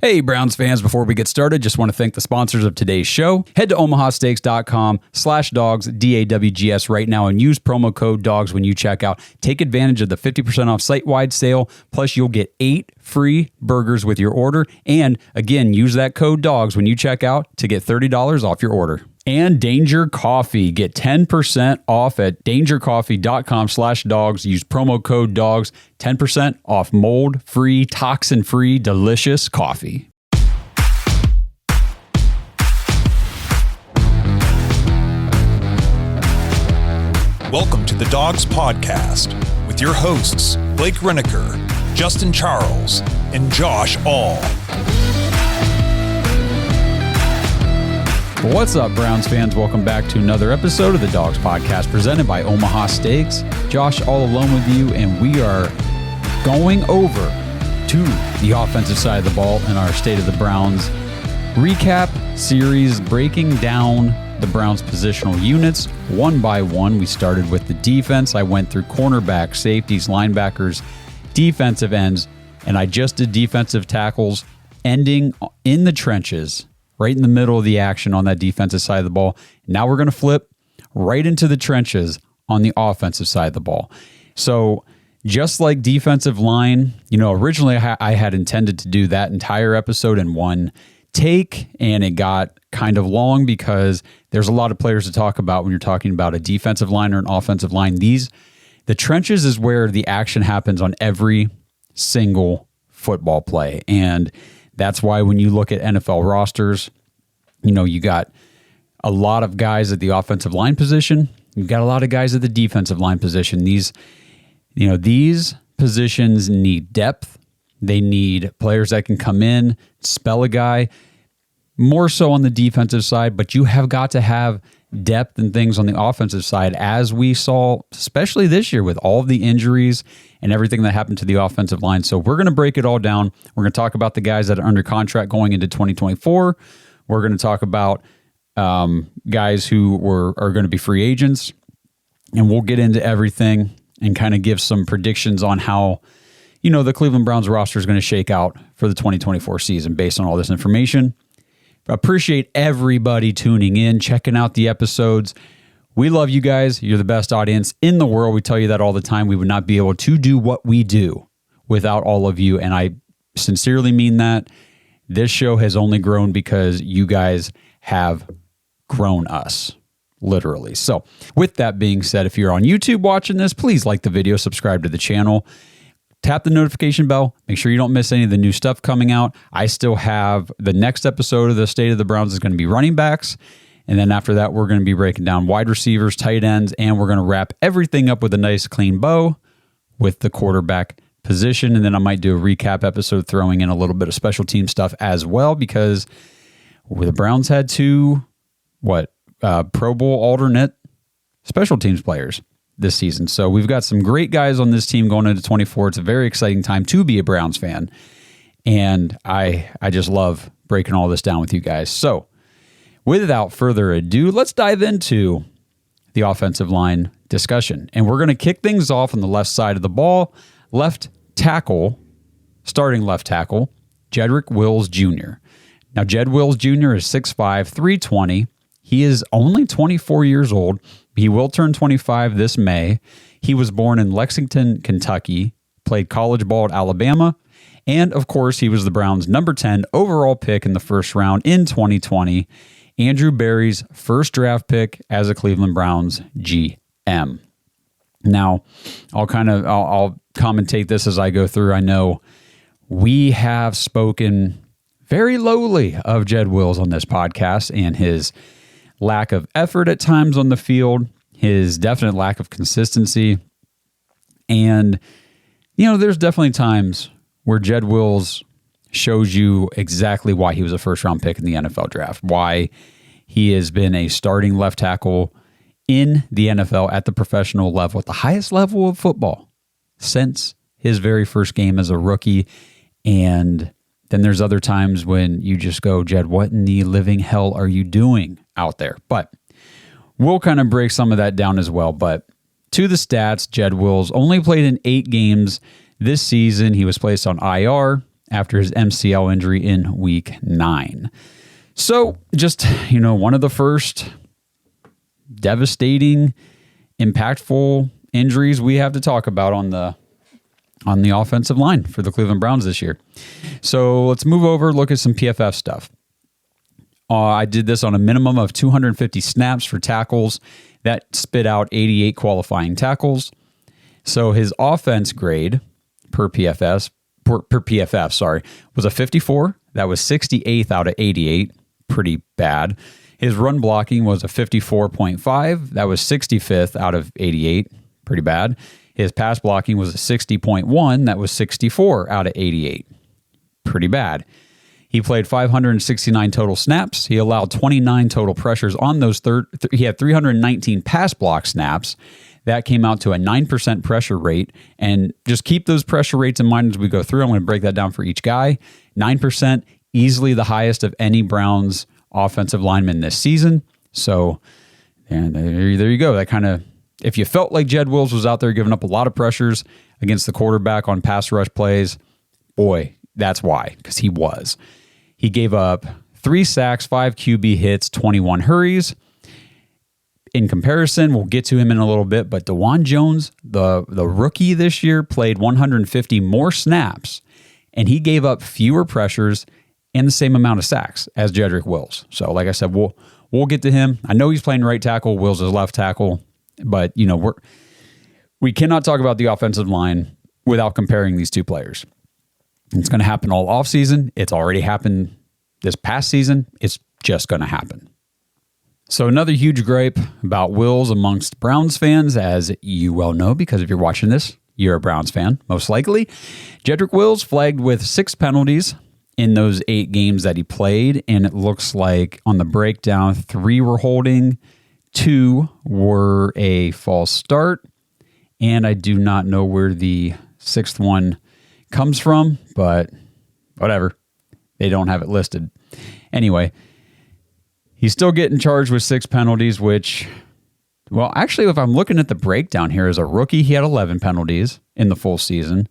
Hey, Browns fans, before we get started, just want to thank the sponsors of today's show. Head to omahasteaks.com/dogs, DAWGS right now and use promo code DOGS when you check out. Take advantage of the 50% off site-wide sale, plus you'll get 8 free burgers with your order. And again, use that code DOGS when you check out to get $30 off your order. And Danger Coffee. Get 10% off at dangercoffee.com/dogs. Use promo code DOGS. 10% off mold-free, toxin-free, delicious coffee. Welcome to the Dogs Podcast with your hosts, Blake Reneker, Justin Charles, and Josh All. What's up, Browns fans? Welcome back to another episode of the Dogs Podcast presented by Omaha Steaks. Josh all alone with you, and we are going over to the offensive side of the ball in our State of the Browns recap series, breaking down the Browns positional units one by one. We started with the defense. I went through cornerbacks, safeties, linebackers, defensive ends, and I just did defensive tackles, ending in the trenches, right in the middle of the action on that defensive side of the ball. Now we're going to flip right into the trenches on the offensive side of the ball. So just like defensive line, originally I had intended to do that entire episode in one take, and it got kind of long because there's a lot of players to talk about when you're talking about a defensive line or an offensive line. The trenches is where the action happens on every single football play. And that's why when you look at NFL rosters, you got a lot of guys at the offensive line position. You've got a lot of guys at the defensive line position. These positions need depth. They need players that can come in, spell a guy, more so on the defensive side, but you have got to have depth and things on the offensive side, as we saw, especially this year with all of the injuries and everything that happened to the offensive line. So we're going to break it all down. We're going to talk about the guys that are under contract going into 2024. We're going to talk about guys who are going to be free agents, and we'll get into everything and kind of give some predictions on how, the Cleveland Browns roster is going to shake out for the 2024 season based on all this information. Appreciate everybody tuning in, checking out the episodes. We love you guys. You're the best audience in the world. We tell you that all the time. We would not be able to do what we do without all of you, and I sincerely mean that. This show has only grown because you guys have grown us, literally. So with that being said, if you're on YouTube watching this, please like the video, subscribe to the channel, tap the notification bell, make sure you don't miss any of the new stuff coming out. I still have the next episode of the State of the Browns is going to be running backs. And then after that, we're going to be breaking down wide receivers, tight ends, and we're going to wrap everything up with a nice clean bow with the quarterback position. And then I might do a recap episode throwing in a little bit of special team stuff as well, because the Browns had two, Pro Bowl alternate special teams players this season. So we've got some great guys on this team going into 24. It's a very exciting time to be a Browns fan. And I just love breaking all this down with you guys. So without further ado, let's dive into the offensive line discussion. And we're going to kick things off on the left side of the ball. Left tackle, starting left tackle, Jedrick Wills Jr. Now, Jed Wills Jr. is 6'5", 320. He is only 24 years old. He will turn 25 this May. He was born in Lexington, Kentucky, played college ball at Alabama, and of course, he was the Browns' number 10 overall pick in the first round in 2020, Andrew Berry's first draft pick as a Cleveland Browns GM. Now, I'll commentate this as I go through. I know we have spoken very lowly of Jed Wills on this podcast and his lack of effort at times on the field, his definite lack of consistency. And, there's definitely times where Jed Wills shows you exactly why he was a first-round pick in the NFL draft, why he has been a starting left tackle in the NFL at the professional level, at the highest level of football since his very first game as a rookie. And then there's other times when you just go, Jed, what in the living hell are you doing out there? But we'll kind of break some of that down as well. But to the stats, Jed Wills only played in 8 games this season. He was placed on IR after his MCL injury in week 9. So just, one of the first devastating, impactful injuries we have to talk about on the offensive line for the Cleveland Browns this year. So let's move over, look at some PFF stuff. I did this on a minimum of 250 snaps for tackles. That spit out 88 qualifying tackles. So his offense grade per PFF, was a 54. That was 68th out of 88. Pretty bad. His run blocking was a 54.5. That was 65th out of 88. Pretty bad. His pass blocking was a 60.1. That was 64 out of 88. Pretty bad. He played 569 total snaps. He allowed 29 total pressures on those he had 319 pass block snaps. That came out to a 9% pressure rate. And just keep those pressure rates in mind as we go through. I'm going to break that down for each guy. 9%, easily the highest of any Browns offensive lineman this season. So, and there you go. That kind of, if you felt like Jed Wills was out there giving up a lot of pressures against the quarterback on pass rush plays, boy, that's why, because he was. He gave up 3 sacks, 5 QB hits, 21 hurries. In comparison, we'll get to him in a little bit, but DeJuan Jones, the rookie this year, played 150 more snaps, and he gave up fewer pressures and the same amount of sacks as Jedrick Wills. So, like I said, we'll get to him. I know he's playing right tackle. Wills is left tackle, but we cannot talk about the offensive line without comparing these two players. It's going to happen all offseason. It's already happened this past season. It's just going to happen. So another huge gripe about Wills amongst Browns fans, as you well know, because if you're watching this, you're a Browns fan, most likely. Jedrick Wills flagged with 6 penalties in those 8 games that he played, and it looks like on the breakdown, 3 were holding, 2 were a false start, and I do not know where the 6th one comes from, but whatever. They don't have it listed. Anyway, he's still getting charged with 6 penalties, which, well, actually, if I'm looking at the breakdown here, as a rookie, he had 11 penalties in the full season.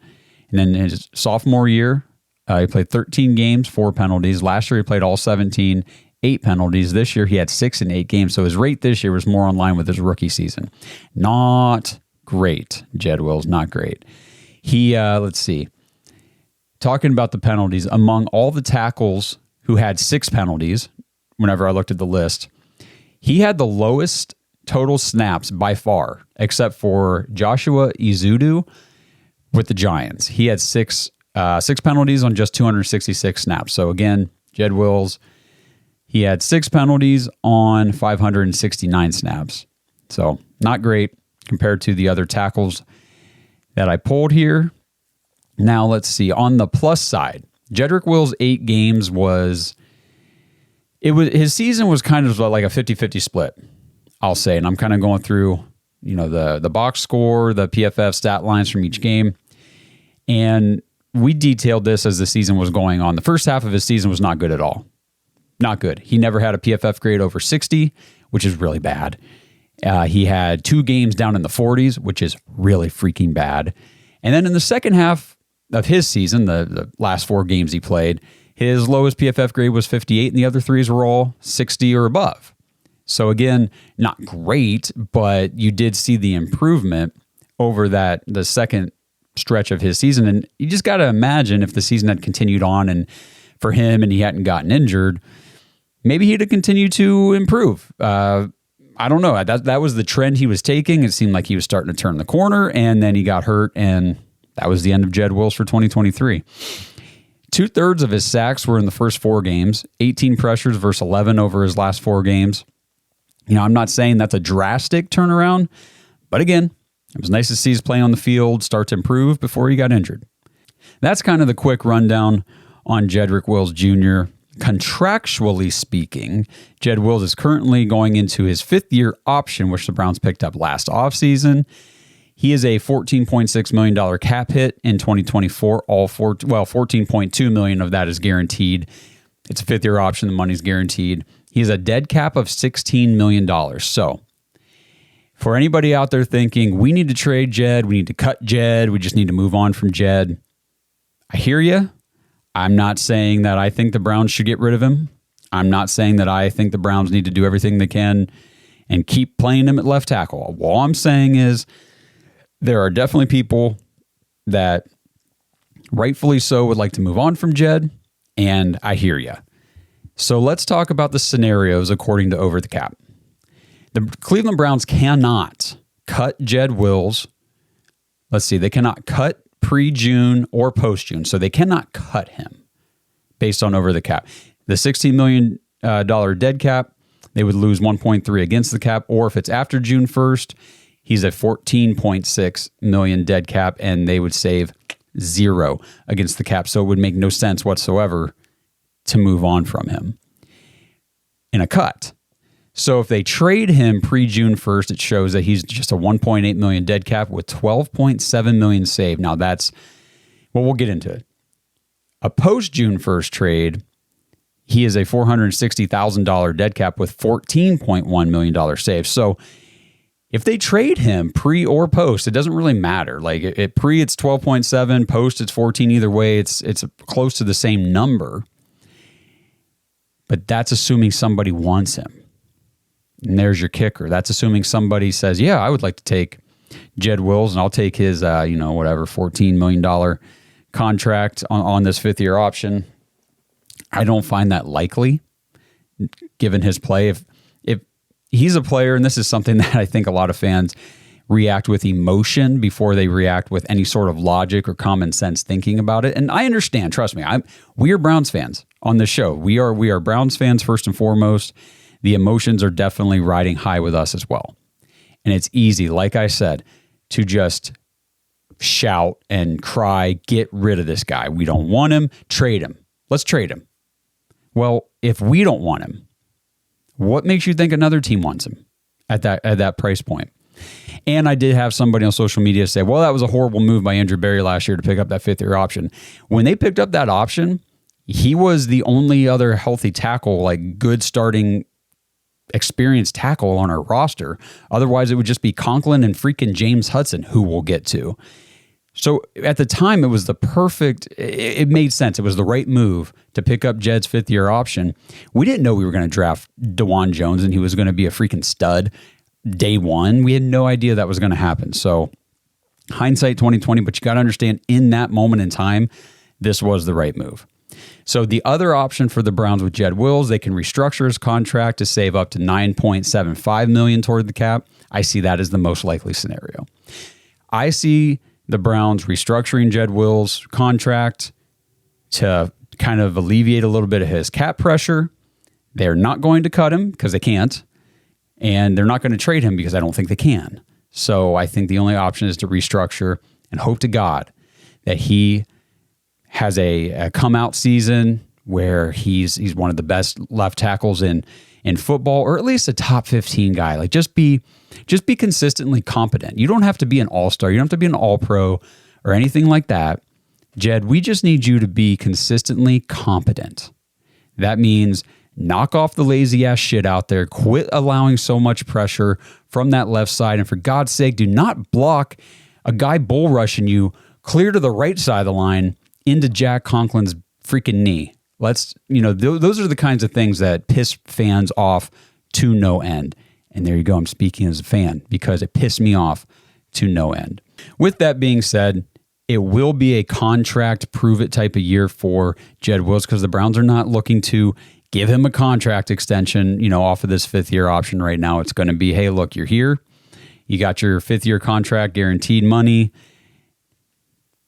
And then his sophomore year, he played 13 games, 4 penalties. Last year, he played all 17, 8 penalties. This year, he had 6 in 8 games. So his rate this year was more in line with his rookie season. Not great, Jed Wills, not great. He, let's see. Talking about the penalties, among all the tackles who had 6 penalties, whenever I looked at the list, he had the lowest total snaps by far, except for Joshua Izudu with the Giants. He had 6 penalties on just 266 snaps. So again, Jed Wills, he had 6 penalties on 569 snaps. So not great compared to the other tackles that I pulled here. Now let's see. On the plus side, Jedrick Wills' 8 games his season was kind of like a 50-50 split, I'll say. And I'm kind of going through, the box score, the PFF stat lines from each game. And we detailed this as the season was going on. The first half of his season was not good at all. Not good. He never had a PFF grade over 60, which is really bad. He had 2 games down in the 40s, which is really freaking bad. And then in the second half of his season, the last 4 games he played, his lowest PFF grade was 58, and the other 3s were all 60 or above. So again, not great, but you did see the improvement over the second stretch of his season. And you just got to imagine if the season had continued on and for him and he hadn't gotten injured, maybe he'd have continued to improve. I don't know. That was the trend he was taking. It seemed like he was starting to turn the corner, and then he got hurt, and that was the end of Jed Wills for 2023. 2/3 of his sacks were in the first 4 games, 18 pressures versus 11 over his last 4 games. I'm not saying that's a drastic turnaround, but again, it was nice to see his play on the field start to improve before he got injured. That's kind of the quick rundown on Jedrick Wills Jr. Contractually speaking, Jed Wills is currently going into his 5th-year option, which the Browns picked up last offseason. He is a $14.6 million cap hit in 2024. $14.2 million of that is guaranteed. It's a 5th-year option. The money's guaranteed. He has a dead cap of $16 million. So for anybody out there thinking, we need to trade Jed, we need to cut Jed, we just need to move on from Jed, I hear you. I'm not saying that I think the Browns should get rid of him. I'm not saying that I think the Browns need to do everything they can and keep playing him at left tackle. All I'm saying is there are definitely people that rightfully so would like to move on from Jed, and I hear you. So let's talk about the scenarios according to Over the Cap. The Cleveland Browns cannot cut Jed Wills. Let's see, they cannot cut pre-June or post-June, so they cannot cut him based on Over the Cap. The $16 million dead cap, they would lose 1.3 against the cap, or if it's after June 1st, he's a 14.6 million dead cap, and they would save 0 against the cap. So it would make no sense whatsoever to move on from him in a cut. So if they trade him pre-June 1st, it shows that he's just a 1.8 million dead cap with 12.7 million saved. Now that's, well, we'll get into it. A post-June 1st trade, he is a $460,000 dead cap with $14.1 million saved. So if they trade him pre or post, it doesn't really matter. Like it pre, it's 12.7, post, it's 14. Either way, it's close to the same number. But that's assuming somebody wants him. And there's your kicker. That's assuming somebody says, yeah, I would like to take Jed Wills and I'll take his, $14 million contract on this 5th-year option. I don't find that likely given his play. If he's a player, and this is something that I think a lot of fans react with emotion before they react with any sort of logic or common sense thinking about it. And I understand, trust me, we are Browns fans on this show. We are Browns fans first and foremost. The emotions are definitely riding high with us as well. And it's easy, like I said, to just shout and cry, get rid of this guy. We don't want him, trade him. Let's trade him. Well, if we don't want him, what makes you think another team wants him at that price point? And I did have somebody on social media say, well, that was a horrible move by Andrew Berry last year to pick up that 5th-year option. When they picked up that option, he was the only other healthy tackle, like good starting experienced tackle on our roster. Otherwise, it would just be Conklin and freaking James Hudson, who we'll get to. So at the time, it was the perfect, it made sense. It was the right move to pick up Jed's 5th-year option. We didn't know we were going to draft DeJuan Jones and he was going to be a freaking stud day one. We had no idea that was going to happen. So hindsight 2020, but you got to understand in that moment in time, this was the right move. So the other option for the Browns with Jed Wills, they can restructure his contract to save up to $9.75 million toward the cap. I see that as the most likely scenario. I see the Browns restructuring Jed Wills' contract to kind of alleviate a little bit of his cap pressure. They're not going to cut him because they can't, and they're not going to trade him because I don't think they can. So I think the only option is to restructure and hope to God that he has a come-out season where he's one of the best left tackles in football, or at least a top 15 guy. Like just be consistently competent. You don't have to be an all-star. You don't have to be an all-pro or anything like that. Jed, we just need you to be consistently competent. That means knock off the lazy-ass shit out there. Quit allowing so much pressure from that left side. And for God's sake, do not block a guy bull rushing you clear to the right side of the line into Jack Conklin's freaking knee. Those are the kinds of things that piss fans off to no end. And there you go. I'm speaking as a fan because it pissed me off to no end. With that being said, it will be a contract prove it type of year for Jed Wills because the Browns are not looking to give him a contract extension, off of this 5th-year option right now. It's going to be, hey, look, you're here. You got your 5th-year contract, guaranteed money.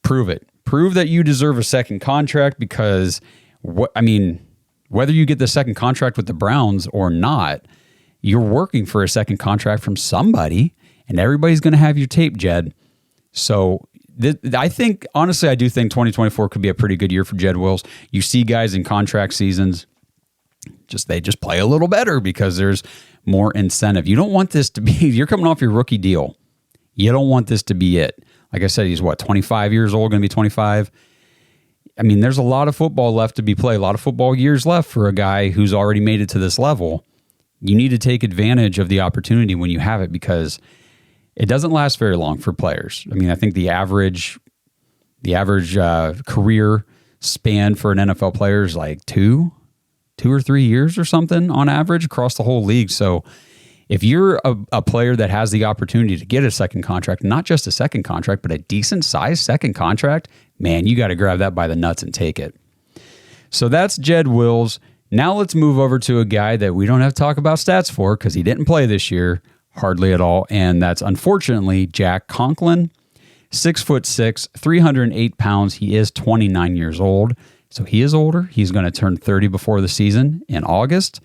Prove it. Prove that you deserve a second contract because whether you get the second contract with the Browns or not, you're working for a second contract from somebody, and everybody's going to have your tape, Jed. So I think, honestly, I do think 2024 could be a pretty good year for Jed Wills. You see guys in contract seasons, they just play a little better because there's more incentive. You don't want this to be, you're coming off your rookie deal. You don't want this to be it. Like I said, he's 25 years old, going to be 25. There's a lot of football left to be played, a lot of football years left for a guy who's already made it to this level. You need to take advantage of the opportunity when you have it because it doesn't last very long for players. I think the average career span for an NFL player is like 2 or 3 years or something on average across the whole league. So if you're a player that has the opportunity to get a second contract, not just a second contract, but a decent sized second contract, man, you got to grab that by the nuts and take it. So that's Jed Wills. Now let's move over to a guy that we don't have to talk about stats for because he didn't play this year, hardly at all. And that's unfortunately Jack Conklin, 6'6", 308 pounds. He is 29 years old. So he is older. He's going to turn 30 before the season in August.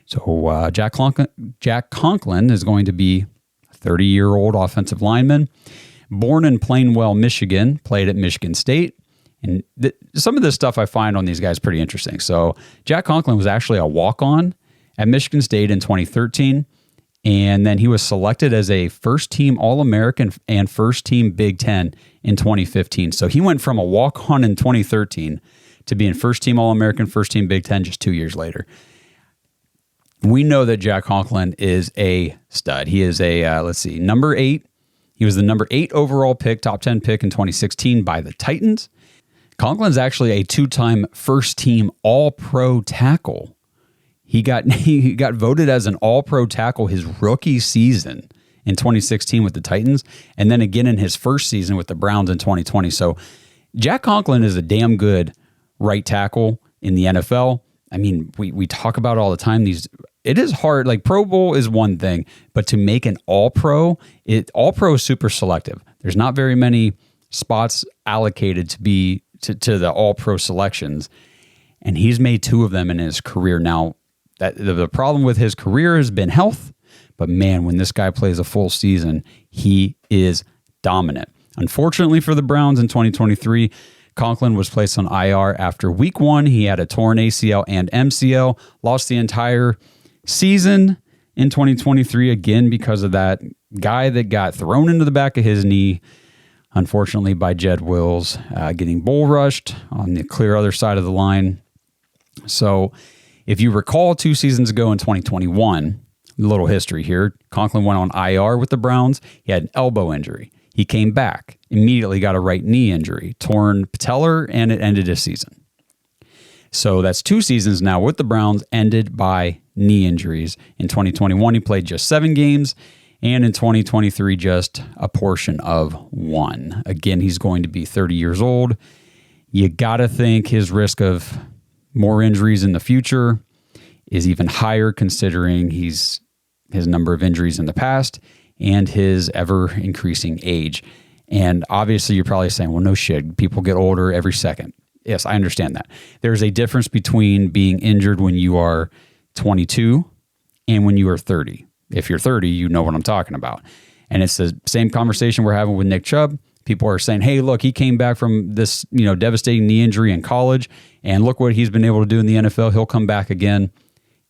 So Jack Conklin is going to be a 30-year-old offensive lineman. Born in Plainwell, Michigan, played at Michigan State. And some of this stuff I find on these guys pretty interesting. So Jack Conklin was actually a walk-on at Michigan State in 2013. And then he was selected as a first-team All-American and first-team Big Ten in 2015. So he went from a walk-on in 2013 to being first-team All-American, first-team Big Ten just 2 years later. We know that Jack Conklin is a stud. He is a, number 8. He was the number 8 overall pick, top 10 pick in 2016 by the Titans. Conklin's actually a 2-time first-team All-Pro tackle. He got voted as an All-Pro tackle his rookie season in 2016 with the Titans, and then again in his first season with the Browns in 2020. So Jack Conklin is a damn good right tackle in the NFL. I mean, we talk about it all the time. It is hard. Like Pro Bowl is one thing, but to make an All-Pro, All-Pro is super selective. There's not very many spots allocated to be to the All-Pro selections, and he's made 2 of them in his career. Now, the problem with his career has been health, but man, when this guy plays a full season, he is dominant. Unfortunately for the Browns in 2023, Conklin was placed on IR after week 1. He had a torn ACL and MCL, lost the entire season in 2023 again because of that guy that got thrown into the back of his knee, unfortunately by Jed Wills, getting bull rushed on the clear other side of the line. So if you recall 2 seasons ago in 2021, a little history here, Conklin went on IR with the Browns. He had an elbow injury. He came back, immediately got a right knee injury, torn patellar, and it ended his season. So that's 2 seasons now with the Browns ended by knee injuries. In 2021, he played just 7 games, and in 2023, just a portion of 1. Again, he's going to be 30 years old. You got to think his risk of more injuries in the future is even higher considering his number of injuries in the past and his ever-increasing age. And obviously, you're probably saying, well, no shit, people get older every second. Yes, I understand that. There's a difference between being injured when you are 22 and when you are 30. If you're 30, you know what I'm talking about. And it's the same conversation we're having with Nick Chubb. People are saying, hey, look, he came back from this, devastating knee injury in college, and look what he's been able to do in the NFL. He'll come back again.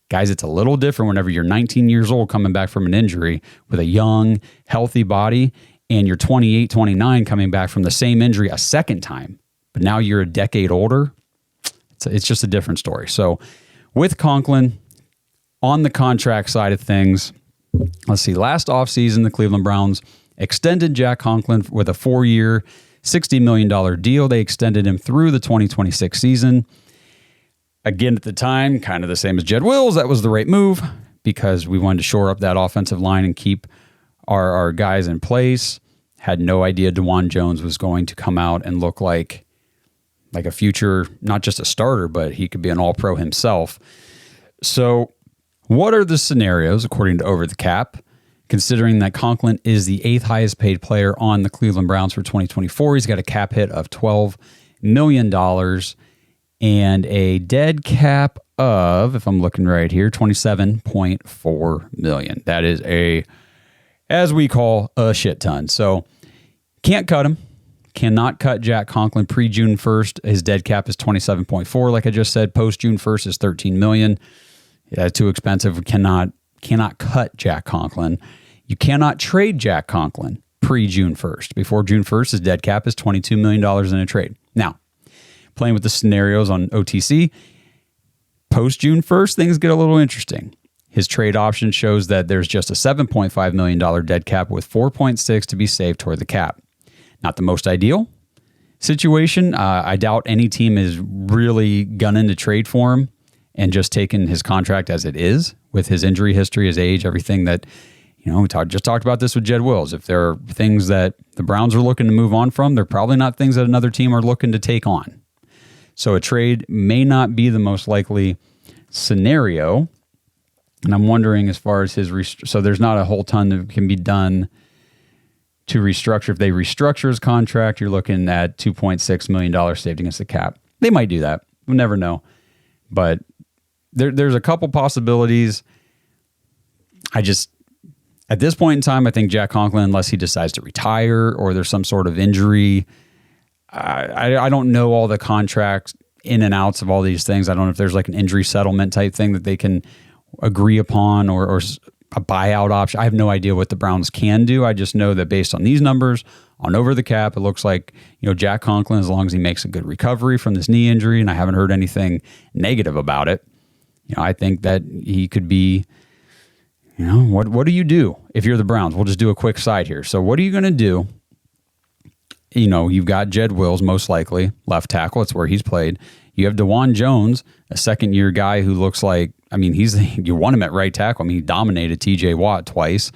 Guys, it's a little different whenever you're 19 years old coming back from an injury with a young, healthy body, and you're 28, 29 coming back from the same injury a second time. But now you're a decade older. It's just a different story. So with Conklin, on the contract side of things, let's see, last offseason, the Cleveland Browns extended Jack Conklin with a 4-year, $60 million deal. They extended him through the 2026 season. Again, at the time, kind of the same as Jed Wills, that was the right move because we wanted to shore up that offensive line and keep our guys in place. Had no idea DeJuan Jones was going to come out and look like a future, not just a starter, but he could be an all-pro himself. So what are the scenarios, according to Over the Cap, considering that Conklin is the 8th highest paid player on the Cleveland Browns for 2024? He's got a cap hit of $12 million and a dead cap of, if I'm looking right here, $27.4 million. That is as we call, a shit ton. So can't cut him. Cannot cut Jack Conklin pre-June 1st. His dead cap is 27.4. Like I just said, post-June 1st is $13 million. Yeah, too expensive. Cannot cut Jack Conklin. You cannot trade Jack Conklin pre-June 1st. Before June 1st, his dead cap is $22 million in a trade. Now, playing with the scenarios on OTC, post-June 1st, things get a little interesting. His trade option shows that there's just a $7.5 million dead cap with $4.6 to be saved toward the cap. Not the most ideal, situation. I doubt any team is really gunning to trade for him and just taking his contract as it is with his injury history, his age, everything that, we just talked about this with Jed Wills. If there are things that the Browns are looking to move on from, they're probably not things that another team are looking to take on. So a trade may not be the most likely scenario. And I'm wondering as far as his, so there's not a whole ton that can be done to restructure. If they restructure his contract, you're looking at $2.6 million saved against the cap. They might do that. We'll never know. But there's a couple possibilities. At this point in time, I think Jack Conklin, unless he decides to retire or there's some sort of injury, I don't know all the contracts in and outs of all these things. I don't know if there's like an injury settlement type thing that they can agree upon or a buyout option. I have no idea what the Browns can do. I just know that based on these numbers, on over the cap, it looks like, Jack Conklin, as long as he makes a good recovery from this knee injury, and I haven't heard anything negative about it, I think that he could be, what do you do if you're the Browns? We'll just do a quick side here. So what are you going to do? You've got Jed Wills, most likely, left tackle. It's where he's played. You have DeJuan Jones, a second-year guy who looks like, you want him at right tackle. He dominated TJ Watt twice.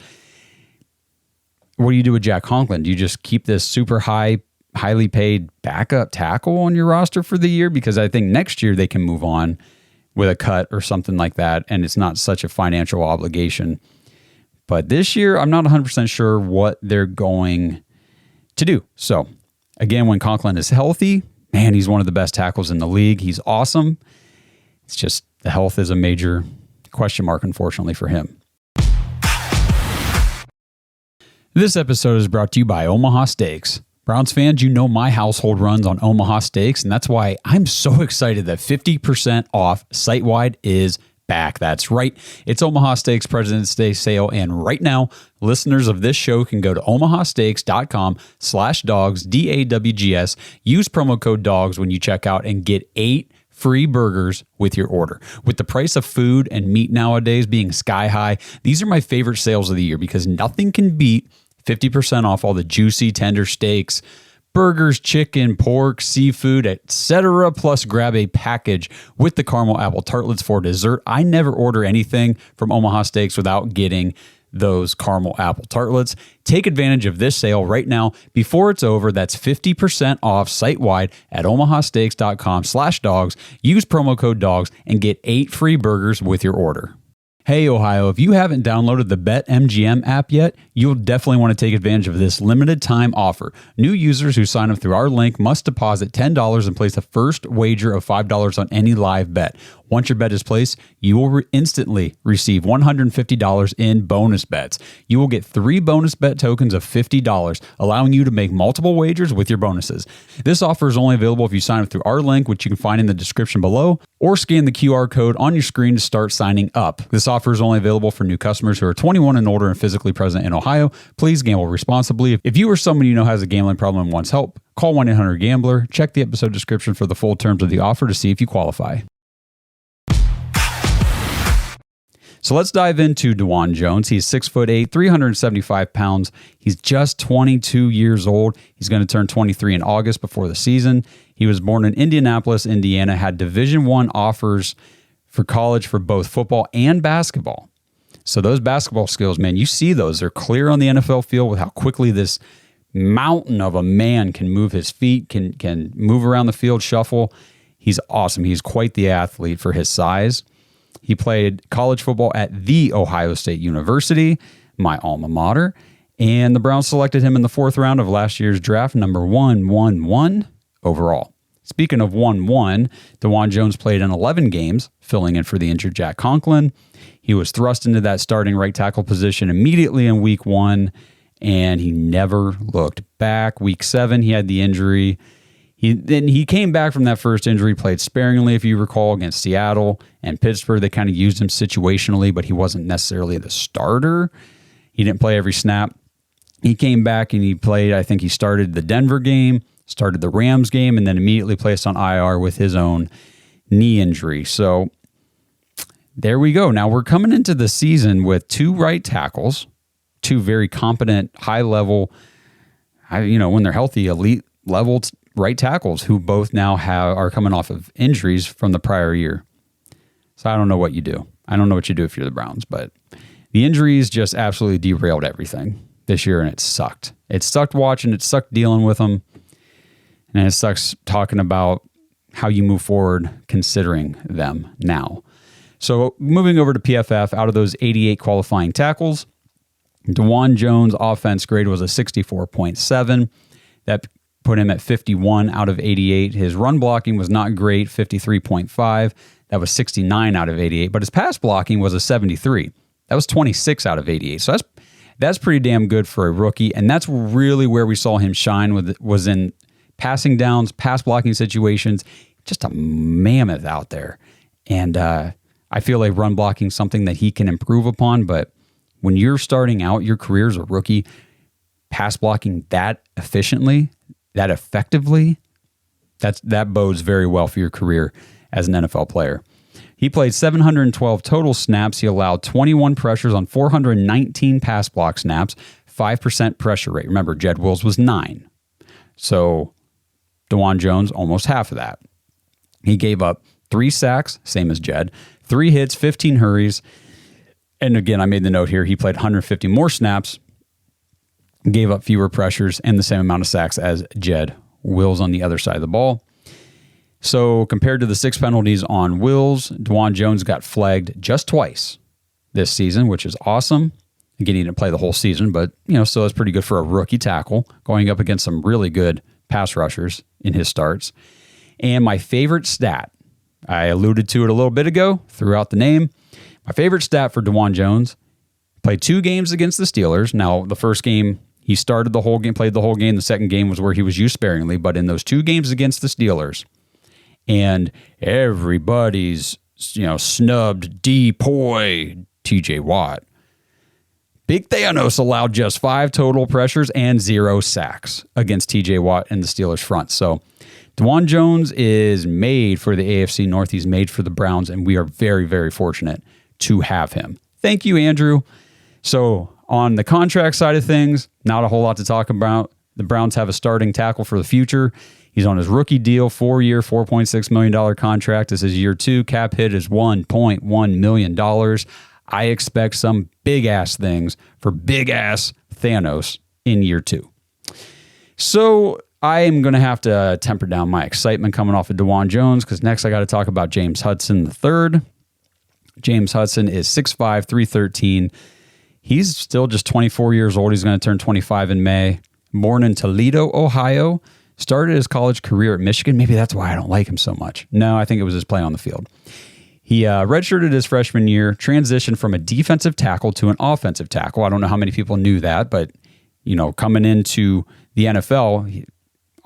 What do you do with Jack Conklin? Do you just keep this super highly paid backup tackle on your roster for the year? Because I think next year they can move on with a cut or something like that, and it's not such a financial obligation. But this year, I'm not 100% sure what they're going to do. So, again, when Conklin is healthy, man, he's one of the best tackles in the league. He's awesome. It's just the health is a major question mark, unfortunately, for him. This episode is brought to you by Omaha Steaks. Browns fans, my household runs on Omaha Steaks, and that's why I'm so excited that 50% off site-wide is back. That's right. It's Omaha Steaks President's Day sale, and right now, listeners of this show can go to omahasteaks.com/dogs, DAWGS, use promo code DOGS when you check out and get 8 free burgers with your order. With the price of food and meat nowadays being sky high, these are my favorite sales of the year because nothing can beat 50% off all the juicy, tender steaks, burgers, chicken, pork, seafood, etc. Plus grab a package with the caramel apple tartlets for dessert. I never order anything from Omaha Steaks without getting those caramel apple tartlets. Take advantage of this sale right now before it's over. That's 50% off site-wide at omahasteaks.com/dogs. Use promo code DOGS and get 8 free burgers with your order. Hey, Ohio, if you haven't downloaded the BetMGM app yet, you'll definitely want to take advantage of this limited time offer. New users who sign up through our link must deposit $10 and place a first wager of $5 on any live bet. Once your bet is placed, you will instantly receive $150 in bonus bets. You will get 3 bonus bet tokens of $50, allowing you to make multiple wagers with your bonuses. This offer is only available if you sign up through our link, which you can find in the description below, or scan the QR code on your screen to start signing up. This offer is only available for new customers who are 21 and older and physically present in Ohio. Please gamble responsibly. If you or someone you know has a gambling problem and wants help, call 1-800-GAMBLER. Check the episode description for the full terms of the offer to see if you qualify. So let's dive into DeJuan Jones. He's 6'8", 375 pounds. He's just 22 years old. He's going to turn 23 in August before the season. He was born in Indianapolis, Indiana, had Division I offers for college for both football and basketball. So those basketball skills, man, you see those. They're clear on the NFL field with how quickly this mountain of a man can move his feet, can move around the field, shuffle. He's awesome. He's quite the athlete for his size. He played college football at The Ohio State University, my alma mater, and the Browns selected him in the 4th round of last year's draft, number 111 overall. Speaking of 1-1, DeJuan Jones played in 11 games, filling in for the injured Jack Conklin. He was thrust into that starting right tackle position immediately in week 1, and he never looked back. Week 7, he had the injury. He came back from that first injury, played sparingly, if you recall, against Seattle and Pittsburgh. They kind of used him situationally, but he wasn't necessarily the starter. He didn't play every snap. He came back and he played, I think he started the Denver game, started the Rams game, and then immediately placed on IR with his own knee injury. So there we go. Now we're coming into the season with 2 right tackles, 2 very competent, high-level, when they're healthy, elite level right tackles who both now are coming off of injuries from the prior year. So I don't know what you do. I don't know what you do if you're the Browns, but the injuries just absolutely derailed everything this year, and it sucked. It sucked watching. It sucked dealing with them, and it sucks talking about how you move forward considering them now. So moving over to PFF, out of those 88 qualifying tackles, DeJuan Jones' offense grade was a 64.7. That put him at 51 out of 88. His run blocking was not great, 53.5. That was 69 out of 88. But his pass blocking was a 73. That was 26 out of 88. So that's pretty damn good for a rookie. And that's really where we saw him shine, was in passing downs, pass blocking situations. Just a mammoth out there. And I feel like run blocking is something that he can improve upon, but when you're starting out your career as a rookie, pass blocking that efficiently, that effectively, that bodes very well for your career as an NFL player. He played 712 total snaps. He allowed 21 pressures on 419 pass block snaps, 5% pressure rate. Remember, Jed Wills was 9. So DeJuan Jones, almost half of that. He gave up 3 sacks, same as Jed, 3 hits, 15 hurries. And again, I made the note here, he played 150 more snaps, gave up fewer pressures, and the same amount of sacks as Jed Wills on the other side of the ball. So compared to the 6 penalties on Wills, DeJuan Jones got flagged just twice this season, which is awesome. Again, he didn't play the whole season, but still that's pretty good for a rookie tackle going up against some really good pass rushers in his starts. And my favorite stat, I alluded to it a little bit ago, threw out the name. My favorite stat for DeJuan Jones, played 2 games against the Steelers. Now, the first game, he started the whole game, played the whole game. The second game was where he was used sparingly. But in those 2 games against the Steelers, and everybody's, snubbed D-Poy, TJ Watt. Big Thanos allowed just 5 total pressures and 0 sacks against TJ Watt and the Steelers front. So DeJuan Jones is made for the AFC North. He's made for the Browns, and we are very, very fortunate to have him. Thank you, Andrew. So on the contract side of things, not a whole lot to talk about. The Browns have a starting tackle for the future. He's on his rookie deal, 4-year, $4.6 million contract. This is year 2. Cap hit is $1.1 million. I expect some big-ass things for big-ass Thanos in year 2. So I am going to have to temper down my excitement coming off of DeJuan Jones, because next I got to talk about James Hudson III. James Hudson is 6'5", 313. He's still just 24 years old. He's going to turn 25 in May. Born in Toledo, Ohio. Started his college career at Michigan. Maybe that's why I don't like him so much. No, I think it was his play on the field. He redshirted his freshman year, transitioned from a defensive tackle to an offensive tackle. I don't know how many people knew that, but coming into the NFL,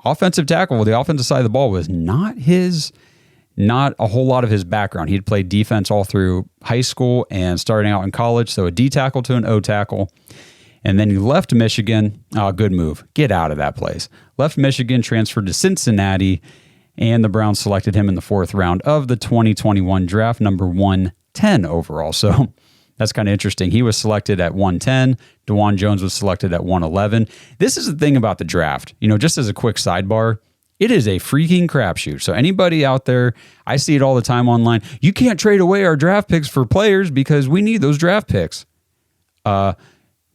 offensive tackle, the offensive side of the ball was not a whole lot of his background. He'd played defense all through high school and starting out in college, so a D tackle to an O tackle. And then he left Michigan. Oh, good move. Get out of that place. Left Michigan, transferred to Cincinnati, and the Browns selected him in the 4th round of the 2021 draft, number 110 overall. So that's kind of interesting. He was selected at 110. DeJuan Jones was selected at 111. This is the thing about the draft. Just as a quick sidebar, it is a freaking crapshoot. So anybody out there, I see it all the time online. You can't trade away our draft picks for players because we need those draft picks.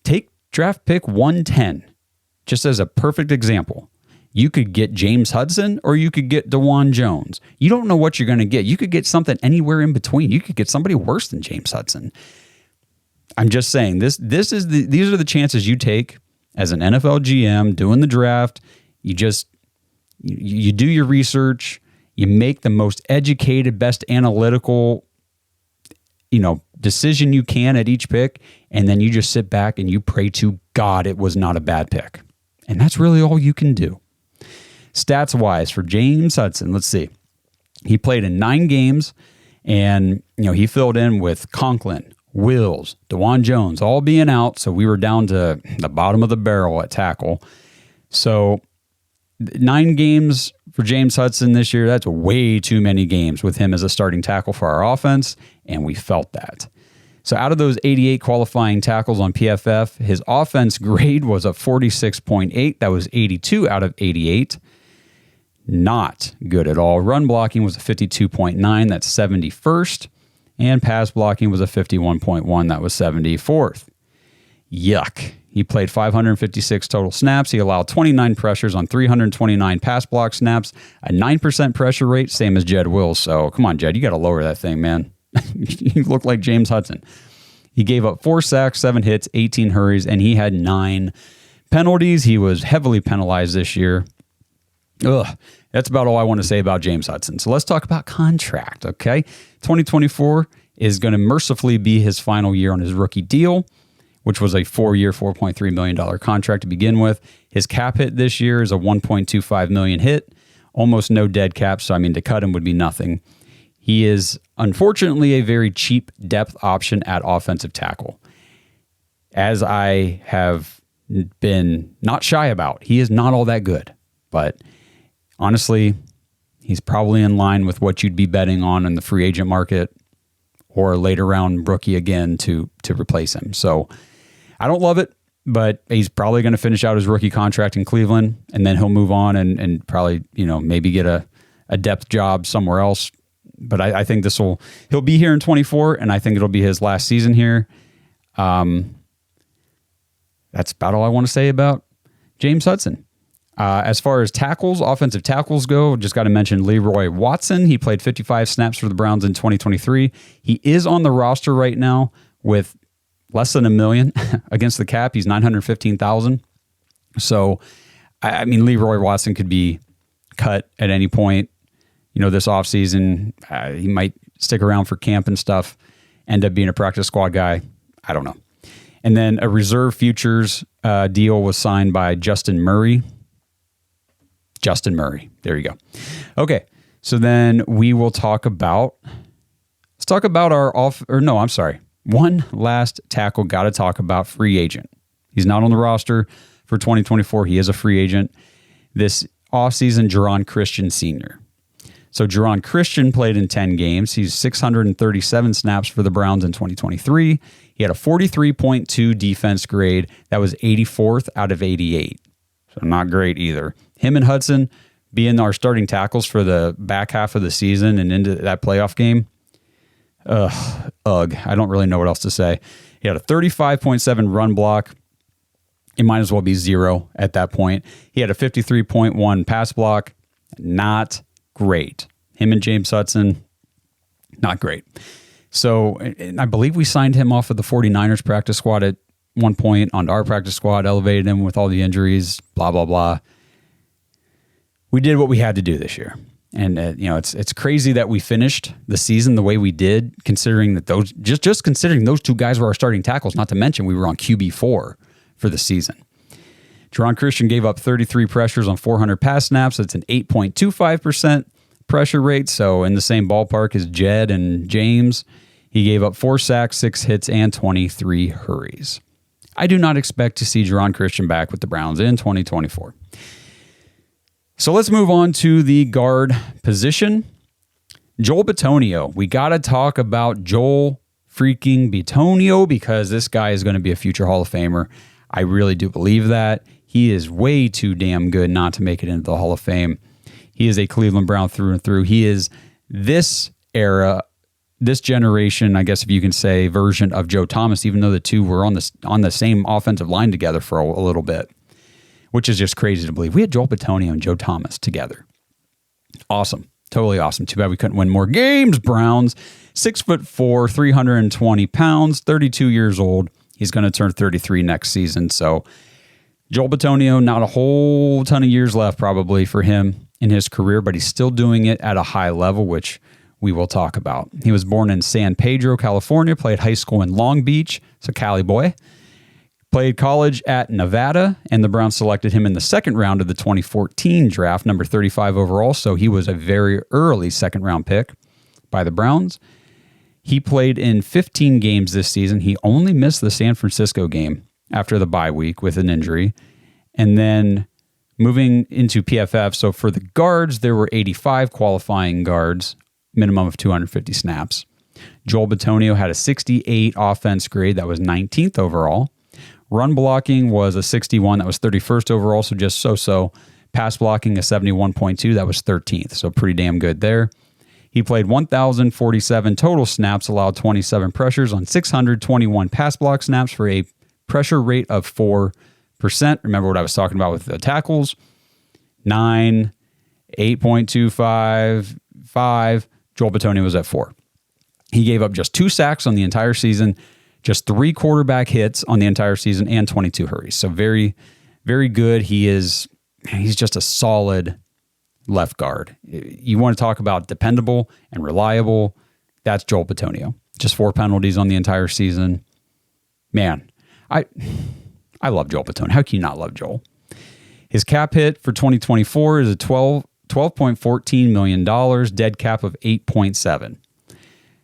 Take draft pick 110, just as a perfect example. You could get James Hudson or you could get DeJuan Jones. You don't know what you're going to get. You could get something anywhere in between. You could get somebody worse than James Hudson. I'm just saying these are the chances you take as an NFL GM doing the draft. You do your research, you make the most educated, best analytical, decision you can at each pick, and then you just sit back and you pray to God it was not a bad pick. And that's really all you can do. Stats-wise for James Hudson, let's see. He played in 9 games, and he filled in with Conklin, Wills, DeJuan Jones, all being out, so we were down to the bottom of the barrel at tackle. So 9 games for James Hudson this year, that's way too many games with him as a starting tackle for our offense, and we felt that. So out of those 88 qualifying tackles on PFF, his offense grade was a 46.8. That was 82 out of 88. Not good at all. Run blocking was a 52.9, that's 71st. And pass blocking was a 51.1, that was 74th. Yuck. He played 556 total snaps. He allowed 29 pressures on 329 pass block snaps, a 9% pressure rate, same as Jed Wills. So come on, Jed, you got to lower that thing, man. You look like James Hudson. He gave up 4 sacks, 7 hits, 18 hurries, and he had 9 penalties. He was heavily penalized this year. Ugh, that's about all I want to say about James Hudson. So let's talk about contract, okay? 2024 is going to mercifully be his final year on his rookie deal, which was a 4-year, $4.3 million contract to begin with. His cap hit this year is a $1.25 million hit, almost no dead cap, so I mean, to cut him would be nothing. He is, unfortunately, a very cheap depth option at offensive tackle. As I have been not shy about, he is not all that good, but honestly, he's probably in line with what you'd be betting on in the free agent market or a later round rookie again to replace him. So I don't love it, but he's probably going to finish out his rookie contract in Cleveland, and then he'll move on and probably, maybe get a depth job somewhere else. But I think he'll be here in 24, and I think it'll be his last season here. That's about all I want to say about James Hudson. As far as tackles, offensive tackles go, just got to mention Leroy Watson. He played 55 snaps for the Browns in 2023. He is on the roster right now with less than $1 million against the cap. He's $915,000. So, I mean, Leroy Watson could be cut at any point. This offseason, he might stick around for camp and stuff, end up being a practice squad guy. I don't know. And then a reserve futures deal was signed by Justin Murray. There you go. Okay. So then we will talk about, one last tackle. Got to talk about free agent. He's not on the roster for 2024. He is a free agent. This offseason, Jerron Christian Sr. So Jerron Christian played in 10 games. He's 637 snaps for the Browns in 2023. He had a 43.2 defense grade. That was 84th out of 88. So not great either. Him and Hudson being our starting tackles for the back half of the season and into that playoff game. I don't really know what else to say. He had a 35.7 run block. It might as well be 0 at that point. He had a 53.1 pass block. Not great. Him and James Hudson, not great. So, and I believe we signed him off of the 49ers practice squad at one point onto our practice squad, elevated him with all the injuries, blah, blah, blah. We did what we had to do this year. And, it's crazy that we finished the season the way we did, considering that just considering those two guys were our starting tackles, not to mention we were on QB4 for the season. Jerron Christian gave up 33 pressures on 400 pass snaps. That's an 8.25% pressure rate. So in the same ballpark as Jed and James. He gave up 4 sacks, 6 hits, and 23 hurries. I do not expect to see Jerron Christian back with the Browns in 2024. So let's move on to the guard position. Joel Bitonio. We got to talk about Joel freaking Bitonio because this guy is going to be a future Hall of Famer. I really do believe that. He is way too damn good not to make it into the Hall of Fame. He is a Cleveland Brown through and through. He is this era, this generation, I guess if you can say, version of Joe Thomas, even though the two were on the same offensive line together for a little bit, which is just crazy to believe. We had Joel Bitonio and Joe Thomas together. Awesome. Totally awesome. Too bad we couldn't win more games, Browns. 6'4", 320 pounds, 32 years old. He's going to turn 33 next season. So Joel Bitonio, not a whole ton of years left probably for him in his career, but he's still doing it at a high level, which we will talk about. He was born in San Pedro, California, played high school in Long Beach, so Cali boy. Played college at Nevada, and the Browns selected him in the second round of the 2014 draft, number 35 overall, so he was a very early second-round pick by the Browns. He played in 15 games this season. He only missed the San Francisco game after the bye week with an injury. And then moving into PFF, so for the guards, there were 85 qualifying guards, minimum of 250 snaps. Joel Bitonio had a 68 offense grade. That was 19th overall. Run blocking was a 61. That was 31st overall, so just so-so. Pass blocking a 71.2, that was 13th, so pretty damn good there. He played 1,047 total snaps, allowed 27 pressures on 621 pass block snaps for a pressure rate of 4%. Remember what I was talking about with the tackles? 9, 8.25, 5. Joel Bitonio was at 4. He gave up just 2 sacks on the entire season, just 3 quarterback hits on the entire season, and 22 hurries. So very, very good. He's just a solid left guard. You want to talk about dependable and reliable, that's Joel Bitonio. Just 4 penalties on the entire season. Man, I love Joel Bitonio. How can you not love Joel? His cap hit for 2024 is a $12.14 million, dead cap of 8.7.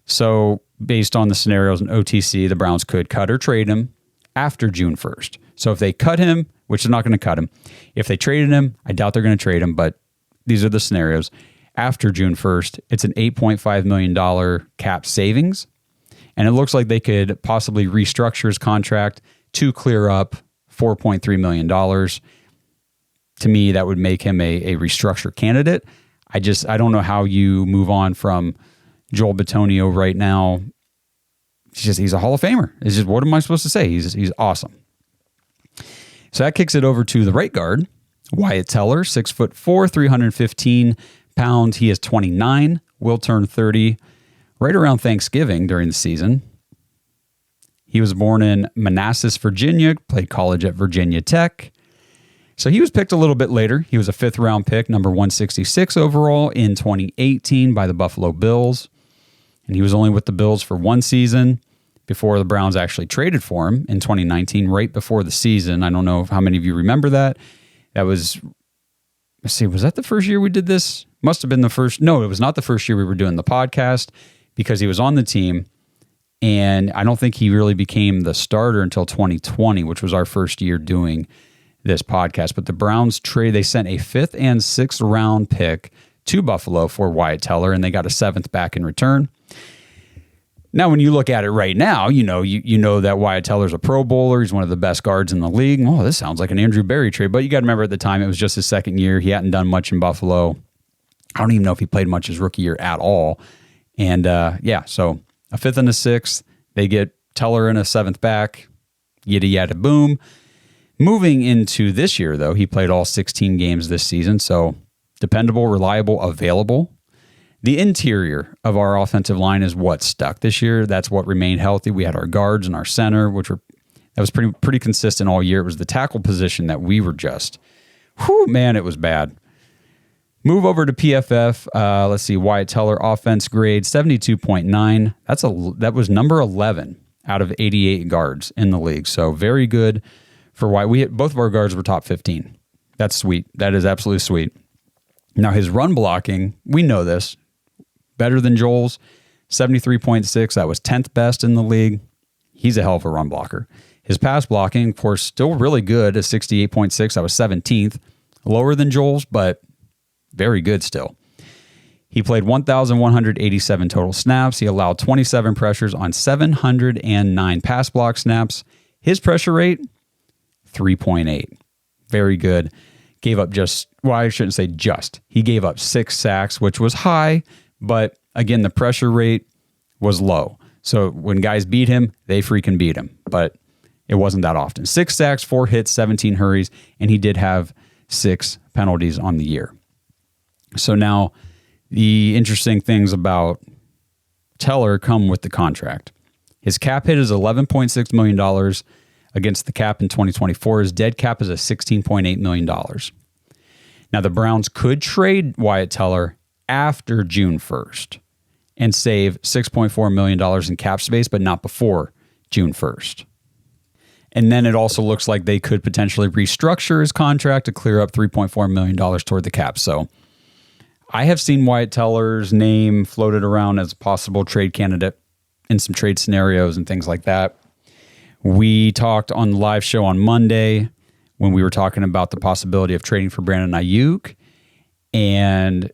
So based on the scenarios in OTC, the Browns could cut or trade him after June 1st. So if they cut him, which they're not going to cut him, if they traded him, I doubt they're going to trade him, but these are the scenarios. After June 1st, it's an $8.5 million cap savings, and it looks like they could possibly restructure his contract to clear up $4.3 million. To me, that would make him a restructure candidate. I don't know how you move on from Joel Bitonio right now. He's a Hall of Famer. It's just, what am I supposed to say? He's awesome. So that kicks it over to the right guard, Wyatt Teller, 6'4", 315 pounds. He is 29, will turn 30 right around Thanksgiving during the season. He was born in Manassas, Virginia, played college at Virginia Tech. So he was picked a little bit later. He was a 5th round pick, number 166 overall in 2018 by the Buffalo Bills. And he was only with the Bills for 1 season before the Browns actually traded for him in 2019, right before the season. I don't know how many of you remember that. That was, let's see, was that the first year we did this? Must have been the first. No, it was not the first year we were doing the podcast, because he was on the team. And I don't think he really became the starter until 2020, which was our first year doing this podcast. But the Browns they sent a 5th and 6th round pick to Buffalo for Wyatt Teller, and they got a 7th back in return. Now, when you look at it right now, you know that Wyatt Teller's a Pro Bowler. He's one of the best guards in the league. Oh, this sounds like an Andrew Berry trade. But you got to remember, at the time, it was just his 2nd year. He hadn't done much in Buffalo. I don't even know if he played much his rookie year at all. And so a 5th and a 6th. They get Teller and a 7th back. Yada, yada, boom. Moving into this year, though, he played all 16 games this season. So dependable, reliable, available. The interior of our offensive line is what stuck this year. That's what remained healthy. We had our guards and our center, that was pretty consistent all year. It was the tackle position that we were just, it was bad. Move over to PFF. Let's see, Wyatt Teller offense grade 72.9. That was number 11 out of 88 guards in the league. So very good for Wyatt. Both of our guards were top 15. That's sweet. That is absolutely sweet. Now his run blocking, we know this, better than Joel's, 73.6. That was 10th best in the league. He's a hell of a run blocker. His pass blocking, of course, still really good at 68.6. That was 17th. Lower than Joel's, but very good still. He played 1,187 total snaps. He allowed 27 pressures on 709 pass block snaps. His pressure rate, 3.8. Very good. Gave up I shouldn't say just. He gave up 6 sacks, which was high, but again, the pressure rate was low. So when guys beat him, they freaking beat him, but it wasn't that often. 6 sacks, 4 hits, 17 hurries, and he did have 6 penalties on the year. So now the interesting things about Teller come with the contract. His cap hit is $11.6 million against the cap in 2024. His dead cap is a $16.8 million. Now, the Browns could trade Wyatt Teller after June 1st and save $6.4 million in cap space, but not before June 1st. And then it also looks like they could potentially restructure his contract to clear up $3.4 million toward the cap. So I have seen Wyatt Teller's name floated around as a possible trade candidate in some trade scenarios and things like that. We talked on the live show on Monday when we were talking about the possibility of trading for Brandon Ayuk and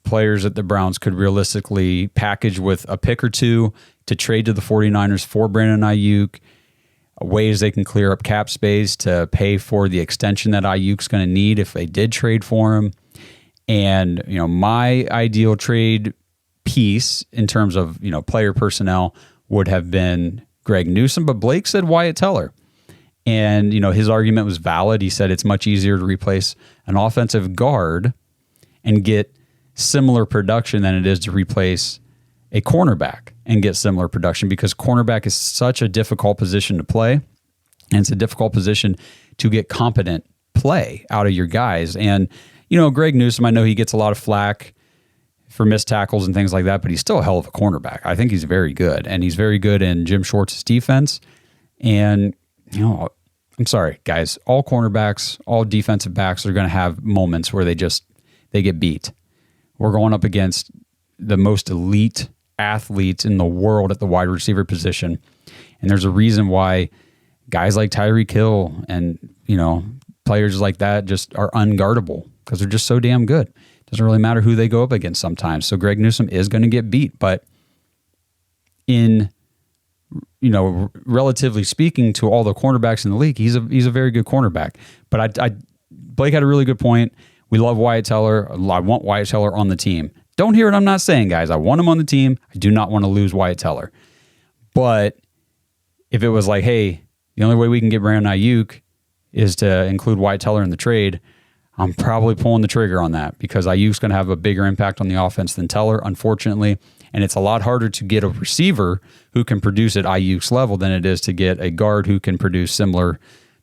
players that the Browns could realistically package with a pick or two to trade to the 49ers for Brandon Ayuk. ways they can clear up cap space to pay for the extension that Ayuk's going to need if they did trade for him. And, my ideal trade piece in terms of, player personnel would have been Greg Newsome, but Blake said Wyatt Teller. And, his argument was valid. He said it's much easier to replace an offensive guard and get similar production than it is to replace a cornerback and get similar production, because cornerback is such a difficult position to play, and it's a difficult position to get competent play out of your guys. And, Greg Newsome, I know he gets a lot of flack for missed tackles and things like that, but he's still a hell of a cornerback. I think he's very good, and he's very good in Jim Schwartz's defense. And, I'm sorry, guys, all cornerbacks, all defensive backs are going to have moments where they get beat. We're going up against the most elite athletes in the world at the wide receiver position. And there's a reason why guys like Tyreek Hill and, players like that just are unguardable, because they're just so damn good. Doesn't really matter who they go up against sometimes. So Greg Newsome is going to get beat, but in, relatively speaking to all the cornerbacks in the league, he's a very good cornerback. But Blake had a really good point. We love Wyatt Teller. I want Wyatt Teller on the team. Don't hear what I'm not saying, guys. I want him on the team. I do not want to lose Wyatt Teller. But if it was like, hey, the only way we can get Brandon Ayuk is to include Wyatt Teller in the trade, I'm probably pulling the trigger on that, because Ayuk's going to have a bigger impact on the offense than Teller, unfortunately. And it's a lot harder to get a receiver who can produce at Ayuk's level than it is to get a guard who can produce similar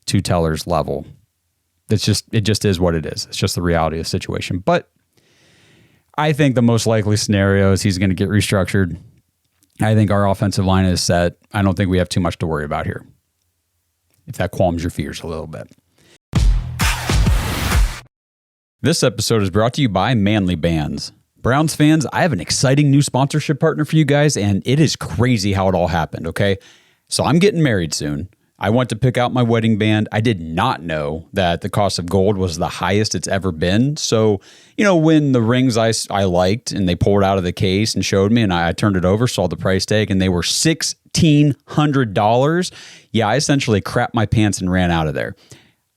to Teller's level. It just is what it is. It's just the reality of the situation. But I think the most likely scenario is he's going to get restructured. I think our offensive line is set. I don't think we have too much to worry about here, if that qualms your fears a little bit. This episode is brought to you by Manly Bands. Browns fans, I have an exciting new sponsorship partner for you guys, and it is crazy how it all happened, okay? So I'm getting married soon. I went to pick out my wedding band. I did not know that the cost of gold was the highest it's ever been. So, when the rings I liked and they pulled out of the case and showed me, and I turned it over, saw the price tag, and they were $1,600. Yeah, I essentially crapped my pants and ran out of there.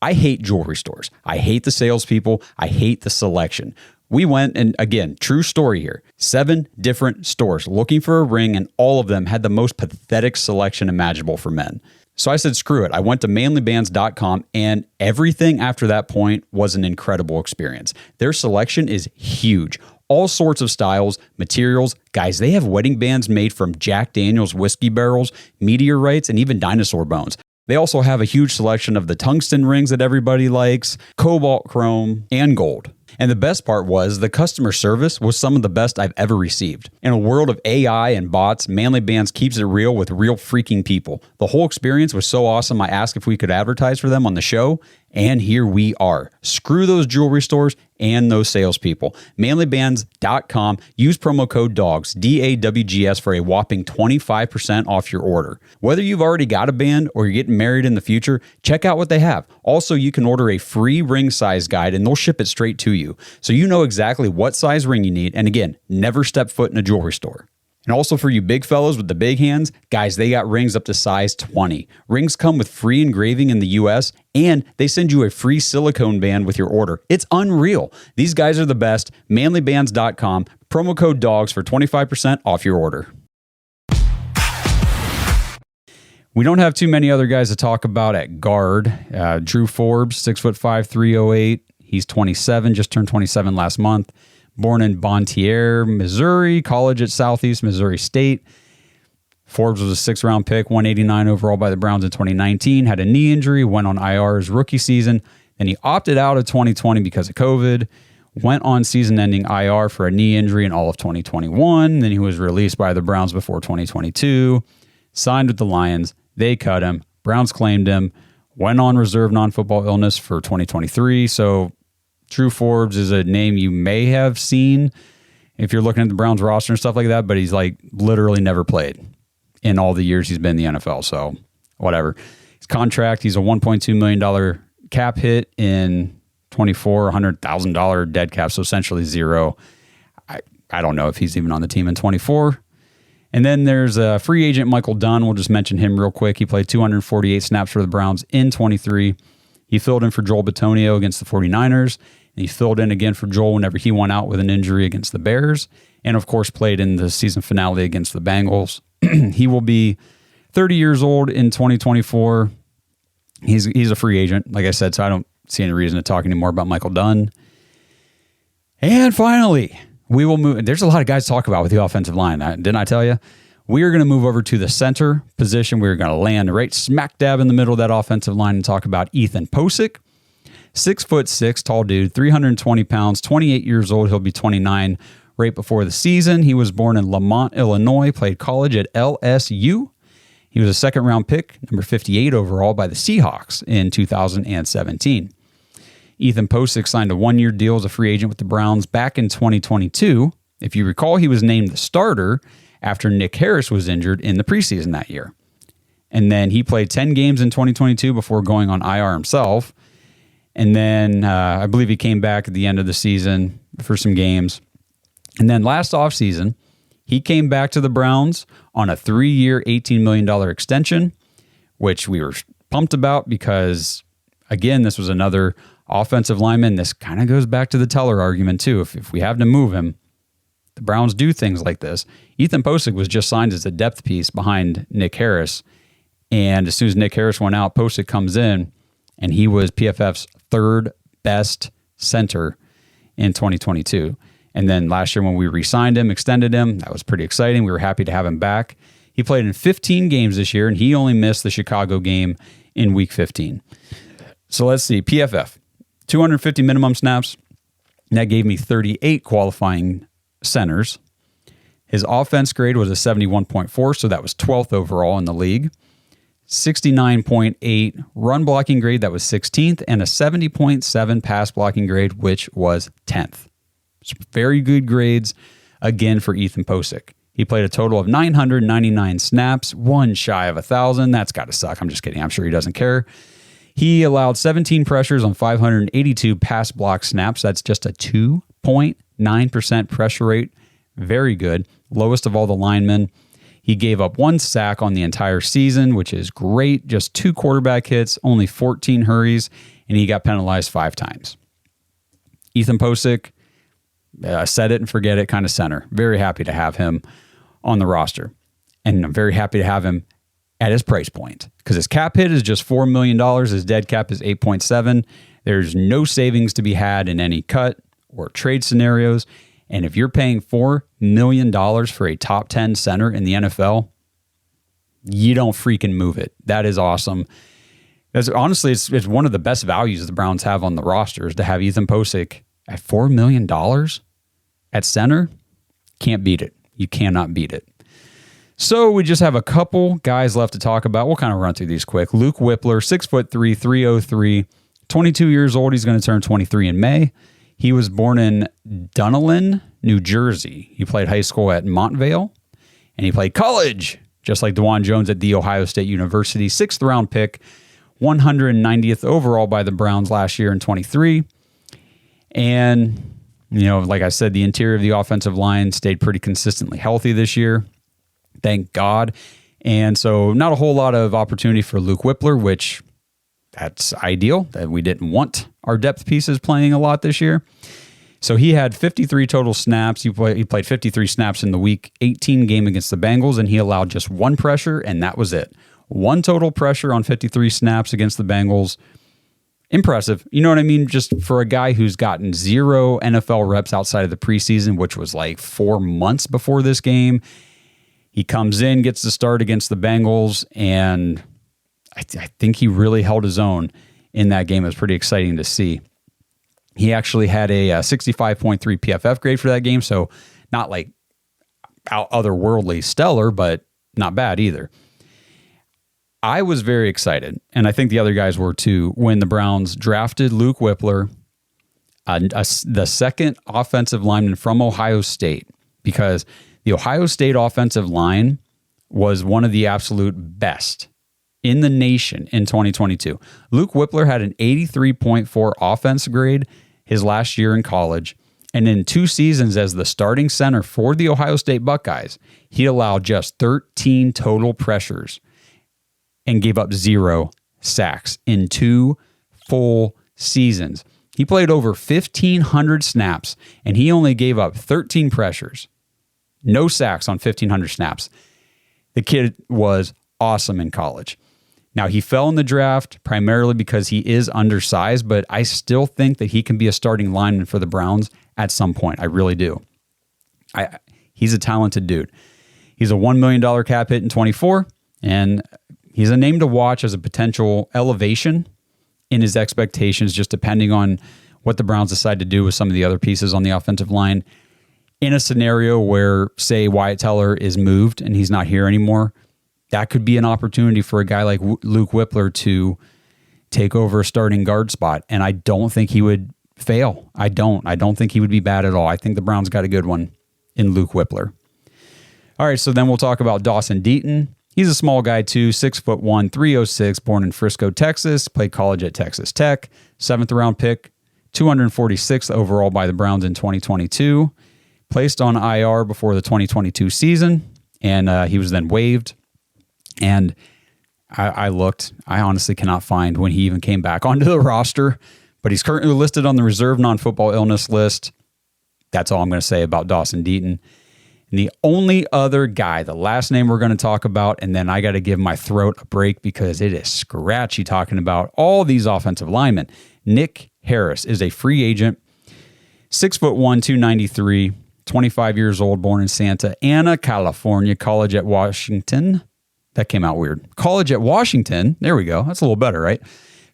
I hate jewelry stores. I hate the salespeople. I hate the selection. We went, and again, true story here, 7 different stores looking for a ring, and all of them had the most pathetic selection imaginable for men. So I said, screw it. I went to manlybands.com, and everything after that point was an incredible experience. Their selection is huge. All sorts of styles, materials. Guys, they have wedding bands made from Jack Daniel's whiskey barrels, meteorites, and even dinosaur bones. They also have a huge selection of the tungsten rings that everybody likes, cobalt chrome, and gold. And the best part was the customer service was some of the best I've ever received. In a world of AI and bots, Manly Bands keeps it real with real freaking people. The whole experience was so awesome, I asked if we could advertise for them on the show, and here we are. Screw those jewelry stores and those salespeople. Manlybands.com. Use promo code DAWGS, DAWGS, for a whopping 25% off your order. Whether you've already got a band or you're getting married in the future, check out what they have. Also, you can order a free ring size guide and they'll ship it straight to you, so you know exactly what size ring you need. And again, never step foot in a jewelry store. And also for you big fellows with the big hands, guys, they got rings up to size 20. Rings come with free engraving in the US, and they send you a free silicone band with your order. It's unreal. These guys are the best. Manlybands.com, promo code DAWGS for 25% off your order. We don't have too many other guys to talk about at guard. Drew Forbes, 6'5", 308. He's 27, just turned 27 last month. Born in Bon Thierry, Missouri, college at Southeast Missouri State. Forbes was a 6th-round pick, 189 overall by the Browns in 2019, had a knee injury, went on IR his rookie season. Then he opted out of 2020 because of COVID, went on season-ending IR for a knee injury in all of 2021. Then he was released by the Browns before 2022, signed with the Lions. They cut him. Browns claimed him, went on reserve non-football illness for 2023. So Drew Forbes is a name you may have seen if you're looking at the Browns roster and stuff like that, but he's like literally never played in all the years he's been in the NFL. So whatever. His contract, he's a $1.2 million cap hit in 24, $100,000 dead cap, so essentially zero. I don't know if he's even on the team in 24. And then there's a free agent, Michael Dunn. We'll just mention him real quick. He played 248 snaps for the Browns in 23. He filled in for Joel Bitonio against the 49ers. And he filled in again for Joel whenever he went out with an injury against the Bears. And, of course, played in the season finale against the Bengals. He will be 30 years old in 2024. He's a free agent, like I said, so I don't see any reason to talk anymore about Michael Dunn. And finally, we will move. There's a lot of guys to talk about with the offensive line. Didn't I tell you? We are going to move over to the center position. We're going to land right smack dab in the middle of that offensive line and talk about Ethan Posick. 6'6", tall dude, 320 pounds, 28 years old. He'll be 29 right before the season. He was born in Lamont, Illinois, played college at LSU. He was a second-round pick, number 58 overall, by the Seahawks in 2017. Ethan Posick signed a one-year deal as a free agent with the Browns back in 2022. If you recall, he was named the starter after Nick Harris was injured in the preseason that year. And then he played 10 games in 2022 before going on IR himself. And then I believe he came back at the end of the season for some games. And then last offseason, he came back to the Browns on a 3-year, $18 million extension, which we were pumped about because, again, this was another offensive lineman. This kind of goes back to the Teller argument, too. If we have to move him, the Browns do things like this. Ethan Posick was just signed as a depth piece behind Nick Harris. And as soon as Nick Harris went out, Posick comes in, and he was PFF's third best center in 2022. And then last year when we re-signed him, extended him, that was pretty exciting. We were happy to have him back. He played in 15 games this year, and he only missed the Chicago game in Week 15. So let's see. PFF, 250 minimum snaps. That gave me 38 qualifying centers. His offense grade was a 71.4, so that was 12th overall in the league. 69.8 run blocking grade, that was 16th, and a 70.7 pass blocking grade, which was 10th. Some very good grades, again, for Ethan Posick. He played a total of 999 snaps, one shy of 1,000. That's got to suck. I'm just kidding. I'm sure he doesn't care. He allowed 17 pressures on 582 pass block snaps. That's just a 2.9% pressure rate. Very good. Lowest of all the linemen. He gave up one sack on the entire season, which is great. Just 2 quarterback hits, only 14 hurries, and he got penalized 5 times. Ethan Posick, set it and forget it kind of center. Very happy to have him on the roster. And I'm very happy to have him at his price point because his cap hit is just $4 million. His dead cap is 8.7. There's no savings to be had in any cut or trade scenarios. And if you're paying $4 million for a top 10 center in the NFL, you don't freaking move it. That is awesome. Honestly, it's one of the best values the Browns have on the roster is to have Ethan Posick at $4 million at center. Can't beat it. You cannot beat it. So we just have a couple guys left to talk about. We'll kind of run through these quick. Luke Whippler, 6'3", 303, 22 years old. He's going to turn 23 in May. He was born in Dunellen, New Jersey. He played high school at Montvale, and he played college, just like DeJuan Jones at The Ohio State University. 6th round pick, 190th overall by the Browns last year in 23. And, like I said, the interior of the offensive line stayed pretty consistently healthy this year. Thank God. And so not a whole lot of opportunity for Luke Whippler, which that's ideal. That we didn't want our depth pieces playing a lot this year. So he had 53 total snaps. He played 53 snaps in the Week 18 game against the Bengals, and he allowed just 1 pressure, and that was it. 1 total pressure on 53 snaps against the Bengals. Impressive. You know what I mean? Just for a guy who's gotten 0 NFL reps outside of the preseason, which was like 4 months before this game. He comes in, gets the start against the Bengals, and I think he really held his own in that game. It was pretty exciting to see. He actually had a 65.3 PFF grade for that game, so not like otherworldly stellar, but not bad either. I was very excited, and I think the other guys were too, when the Browns drafted Luke Whippler, the second offensive lineman from Ohio State, because the Ohio State offensive line was one of the absolute best in the nation in 2022. Luke Whippler had an 83.4 offense grade his last year in college, And in 2 seasons as the starting center for the Ohio State Buckeyes, he allowed just 13 total pressures and gave up 0 sacks in 2 full seasons. He played over 1,500 snaps, and he only gave up 13 pressures. No sacks on 1,500 snaps. The kid was awesome in college. Now, he fell in the draft primarily because he is undersized, but I still think that he can be a starting lineman for the Browns at some point. I really do. He's a talented dude. He's a $1 million cap hit in 24, and he's a name to watch as a potential elevation in his expectations, just depending on what the Browns decide to do with some of the other pieces on the offensive line. In a scenario where, say, Wyatt Teller is moved and he's not here anymore, that could be an opportunity for a guy like Luke Whippler to take over a starting guard spot. And I don't think he would fail. I don't think he would be bad at all. I think the Browns got a good one in Luke Whippler. All right, so then we'll talk about Dawson Deaton. He's a small guy too, 6'1", 306, born in Frisco, Texas, played college at Texas Tech, 7th round pick, 246th overall by the Browns in 2022, placed on IR before the 2022 season, and he was then waived. And I looked. I honestly cannot find when he even came back onto the roster, but he's currently listed on the reserve non-football illness list. That's all I'm going to say about Dawson Deaton. And the only other guy, the last name we're going to talk about, and then I got to give my throat a break because it is scratchy talking about all these offensive linemen. Nick Harris is a free agent, 6'1", 293, 25 years old, born in Santa Ana, California, college at Washington. That came out weird. College at Washington. There we go. That's a little better, right?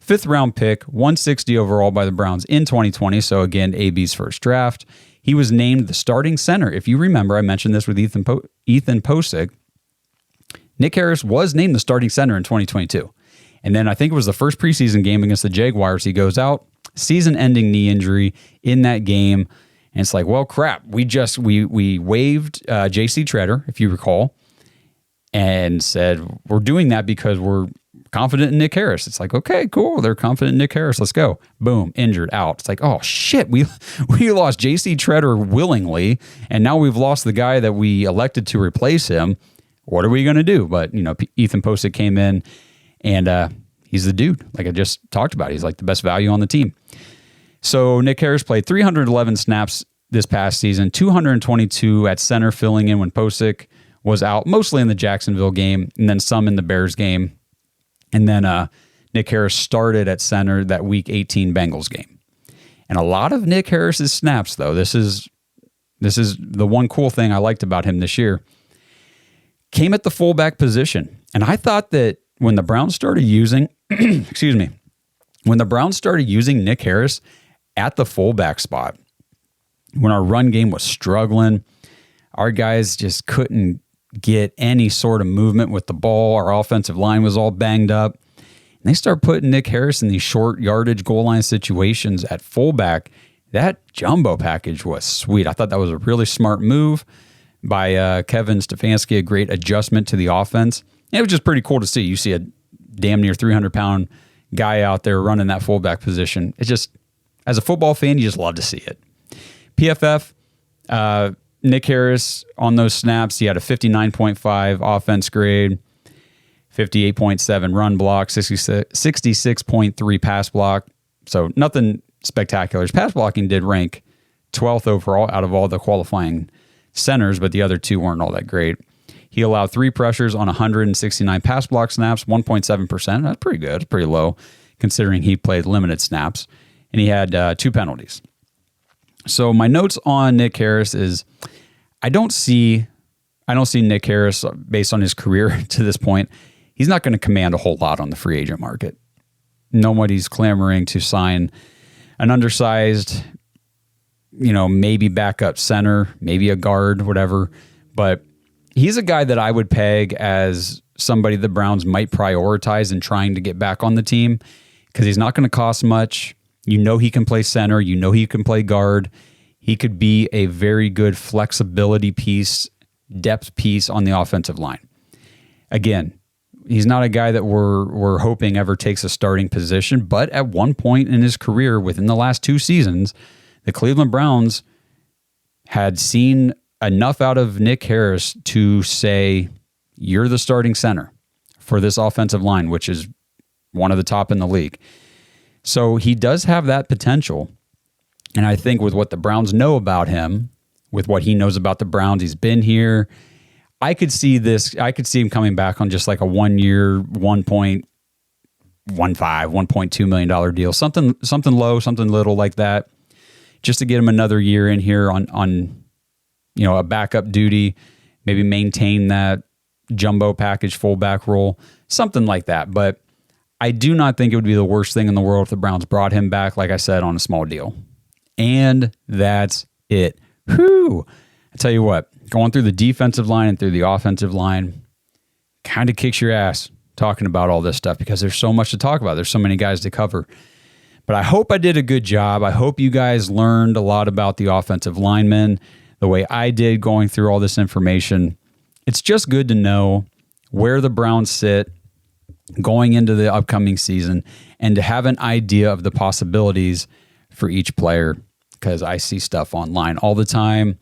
5th round pick, 160 overall by the Browns in 2020. So again, AB's first draft. He was named the starting center. If you remember, I mentioned this with Ethan Posick. Nick Harris was named the starting center in 2022. And then I think it was the first preseason game against the Jaguars. He goes out, season-ending knee injury in that game. And it's like, well, crap. We waived J.C. Treader, if you recall, and said, we're doing that because we're confident in Nick Harris. It's like, okay, cool. They're confident in Nick Harris. Let's go. Boom. Injured, out. It's like, oh, shit. We lost J.C. Treader willingly, and now we've lost the guy that we elected to replace him. What are we going to do? But, Ethan Posick came in, and he's the dude. Like I just talked about. He's like the best value on the team. So Nick Harris played 311 snaps this past season, 222 at center, filling in when Posick was out, mostly in the Jacksonville game, and then some in the Bears game. And then Nick Harris started at center that Week 18 Bengals game. And a lot of Nick Harris's snaps, though, this is the one cool thing I liked about him this year, came at the fullback position. And I thought that when the Browns started using, when the Browns started using Nick Harris at the fullback spot, when our run game was struggling, our guys just couldn't get any sort of movement with the ball. Our offensive line was all banged up. And they start putting Nick Harris in these short yardage goal line situations at fullback. That jumbo package was sweet. I thought that was a really smart move by Kevin Stefanski, a great adjustment to the offense. And it was just pretty cool to see. You see a damn near 300-pound guy out there running that fullback position. It's just, as a football fan, you just love to see it. PFF, Nick Harris on those snaps, he had a 59.5 offense grade, 58.7 run block, 66.3 pass block. So nothing spectacular. His pass blocking did rank 12th overall out of all the qualifying centers, but the other two weren't all that great. He allowed 3 pressures on 169 pass block snaps, 1.7%. That's pretty good. It's pretty low considering he played limited snaps. And he had 2 penalties. So my notes on Nick Harris is I don't see Nick Harris, based on his career to this point, he's not going to command a whole lot on the free agent market. Nobody's clamoring to sign an undersized, maybe backup center, maybe a guard, whatever. But he's a guy that I would peg as somebody the Browns might prioritize in trying to get back on the team because he's not going to cost much. He can play center. He can play guard. He could be a very good flexibility piece, depth piece on the offensive line. Again, he's not a guy that we're hoping ever takes a starting position, but at one point in his career, within the last 2 seasons, the Cleveland Browns had seen enough out of Nick Harris to say, you're the starting center for this offensive line, which is one of the top in the league. So he does have that potential. And I think with what the Browns know about him, with what he knows about the Browns, he's been here. I could see him coming back on just like a 1 year, $1.2 million deal, something low, something little like that, just to get him another year in here on a backup duty, maybe maintain that jumbo package fullback role, something like that. But I do not think it would be the worst thing in the world if the Browns brought him back, like I said, on a small deal. And that's it. Whew. I tell you what, going through the defensive line and through the offensive line kind of kicks your ass talking about all this stuff because there's so much to talk about. There's so many guys to cover. But I hope I did a good job. I hope you guys learned a lot about the offensive linemen the way I did going through all this information. It's just good to know where the Browns sit going into the upcoming season and to have an idea of the possibilities for each player, because I see stuff online all the time.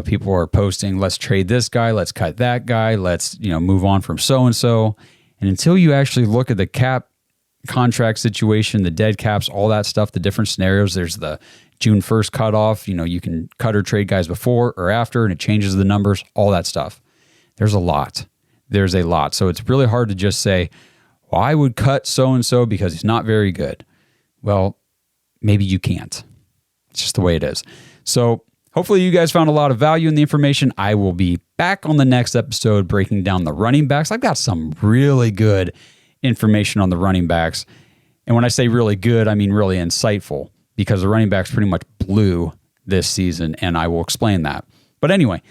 People are posting, let's trade this guy, let's cut that guy, let's, move on from so-and-so. And until you actually look at the cap contract situation, the dead caps, all that stuff, the different scenarios, there's the June 1st cutoff, you can cut or trade guys before or after, and it changes the numbers, all that stuff. There's a lot. So it's really hard to just say, well, I would cut so-and-so because he's not very good. Well, maybe you can't. It's just the way it is. So hopefully you guys found a lot of value in the information. I will be back on the next episode breaking down the running backs. I've got some really good information on the running backs. And when I say really good, I mean really insightful, because the running backs pretty much blew this season, and I will explain that. But anyway,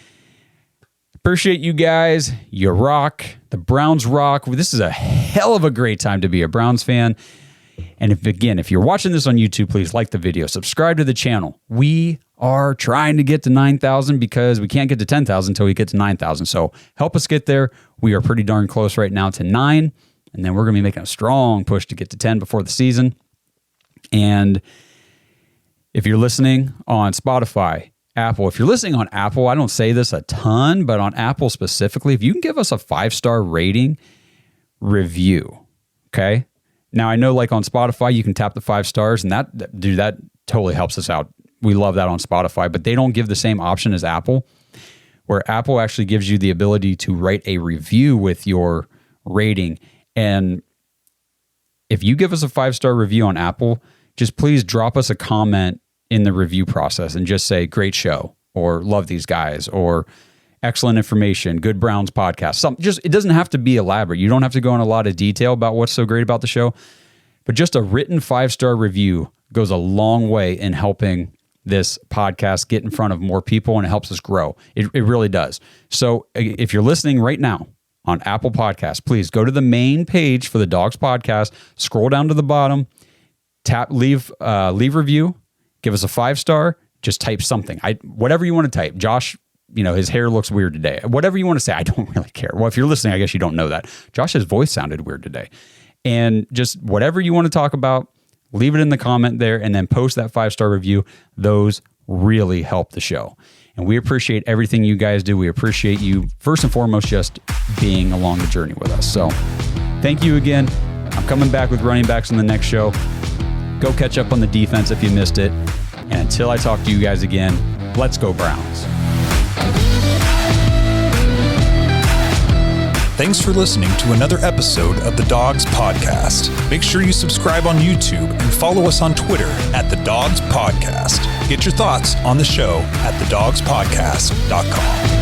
appreciate you guys. You rock. The Browns rock. This is a hell of a great time to be a Browns fan. And if you're watching this on YouTube, please like the video, subscribe to the channel. We are trying to get to 9,000 because we can't get to 10,000 until we get to 9,000. So help us get there. We are pretty darn close right now to 9. And then we're going to be making a strong push to get to 10 before the season. And if you're listening on Spotify, Apple, if you're listening on Apple, I don't say this a ton, but on Apple specifically, if you can give us a 5-star rating review, okay? Now, I know like on Spotify, you can tap the 5 stars, and that totally helps us out. We love that on Spotify, but they don't give the same option as Apple, where Apple actually gives you the ability to write a review with your rating. And if you give us a 5-star review on Apple, just please drop us a comment in the review process and just say, great show, or love these guys, or excellent information, good Browns podcast. It doesn't have to be elaborate. You don't have to go in a lot of detail about what's so great about the show, but just a written 5-star review goes a long way in helping this podcast get in front of more people, and it helps us grow. It really does. So if you're listening right now on Apple Podcasts, please go to the main page for the Dogs Podcast, scroll down to the bottom, leave review, give us a 5-star, just type something. Whatever you want to type. Josh, his hair looks weird today. Whatever you want to say, I don't really care. Well, if you're listening, I guess you don't know that. Josh's voice sounded weird today. And just whatever you want to talk about, leave it in the comment there, and then post that 5-star review. Those really help the show. And we appreciate everything you guys do. We appreciate you, first and foremost, just being along the journey with us. So thank you again. I'm coming back with running backs on the next show. Go catch up on the defense if you missed it. And until I talk to you guys again, let's go Browns. Thanks for listening to another episode of the Dogs Podcast. Make sure you subscribe on YouTube and follow us on Twitter at the Dogs Podcast. Get your thoughts on the show at thedogspodcast.com.